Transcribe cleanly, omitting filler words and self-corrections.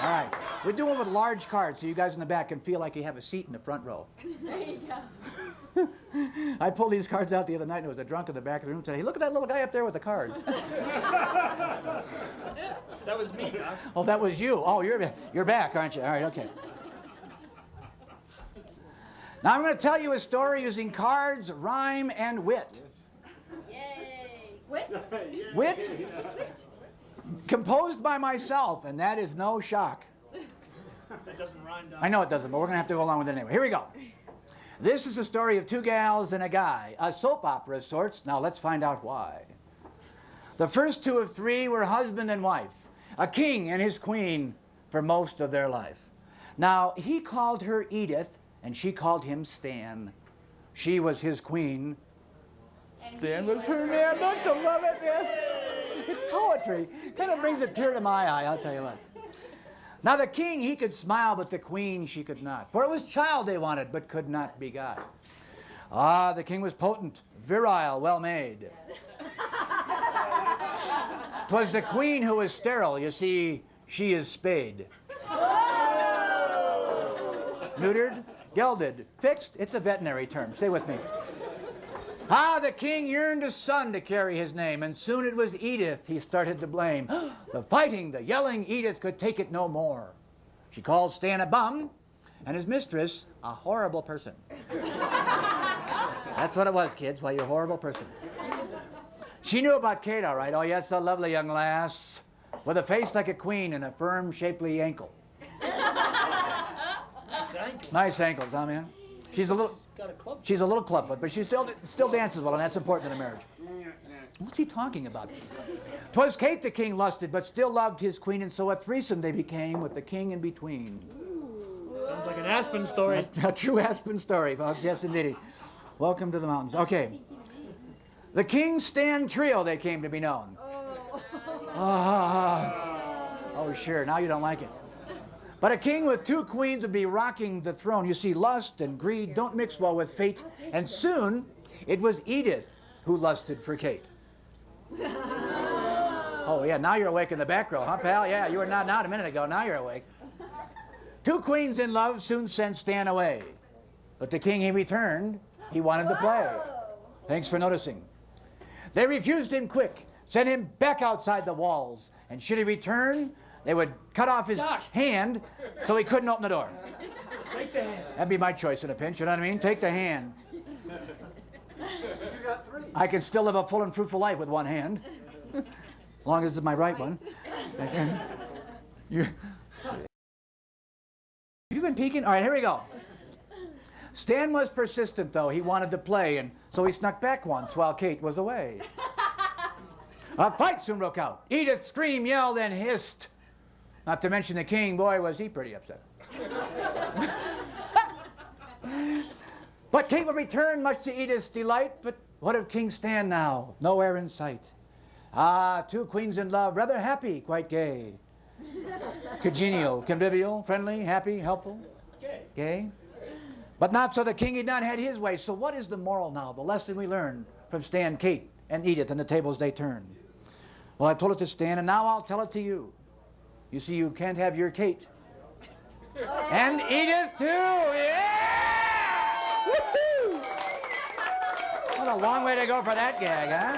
All right. We're doing it with large cards, so you guys in the back can feel like you have a seat in the front row. There you go. I pulled these cards out the other night, and there was a drunk in the back of the room saying, hey, look at that little guy up there with the cards. That was me, Doc. Oh, that was you. Oh, you're back, aren't you? All right, okay. Now I'm going to tell you a story using cards, rhyme, and wit. Yay. Wit? Wit? Composed by myself, and that is no shock. That doesn't rhyme, Doc. I know it doesn't, but we're going to have to go along with it anyway. Here we go. This is the story of two gals and a guy, a soap opera of sorts. Now let's find out why. The first two of three were husband and wife, a king and his queen for most of their life. Now, he called her Edith, and she called him Stan. She was his queen. Stan was her man. Don't you love it, man? It's poetry. Kind of brings a tear to my eye, I'll tell you what. Now the king, he could smile, but the queen, she could not. For it was child they wanted, but could not be got. Ah, the king was potent, virile, well-made. 'Twas the queen who was sterile. You see, she is spayed. Neutered, gelded, fixed. It's a veterinary term. Stay with me. Ah, the king yearned a son to carry his name, and soon it was Edith he started to blame. The fighting, the yelling, Edith could take it no more. She called Stan a bum, and his mistress a horrible person. That's what it was, kids. Why, you're a horrible person. She knew about Kate, all right. Oh, yes, a lovely young lass, with a face like a queen and a firm, shapely ankle. Nice ankle. Nice ankles, huh, man? She's a little clubfoot, but she still dances well, and that's important in a marriage. What's he talking about? 'Twas Kate the king lusted, but still loved his queen, and so a threesome they became with the king in between. Sounds like an Aspen story. A true Aspen story, folks. Yes, indeed. Welcome to the mountains. Okay. The King Stan Trio, they came to be known. Oh, sure. Now you don't like it. But a king with two queens would be rocking the throne. You see, lust and greed don't mix well with fate. And soon, it was Edith who lusted for Kate. Oh, yeah, now you're awake in the back row, huh, pal? Yeah, you were not a minute ago. Now you're awake. Two queens in love soon sent Stan away. But the king, he returned. He wanted to play. Thanks for noticing. They refused him quick, sent him back outside the walls. And should he return, they would cut off his hand so he couldn't open the door. Take the hand. That'd be my choice in a pinch, you know what I mean? Take the hand. But you got three. I can still live a full and fruitful life with one hand. As long as it's my right one. You've been peeking? All right, here we go. Stan was persistent, though. He wanted to play, and so he snuck back once while Kate was away. A fight soon broke out. Edith screamed, yelled, and hissed. Not to mention the king, boy, was he pretty upset. But Kate would return, much to Edith's delight. But what of King Stan now? Nowhere in sight. Ah, two queens in love, rather happy, quite gay. Congenial, convivial, friendly, happy, helpful. Gay. But not so the king had not had his way. So what is the moral now, the lesson we learned from Stan, Kate, and Edith and the tables they turned? Well, I told it to Stan, and now I'll tell it to you. You see, you can't have your Kate. And Edith, too! Yeah! Woo-hoo! What a long way to go for that gag, huh?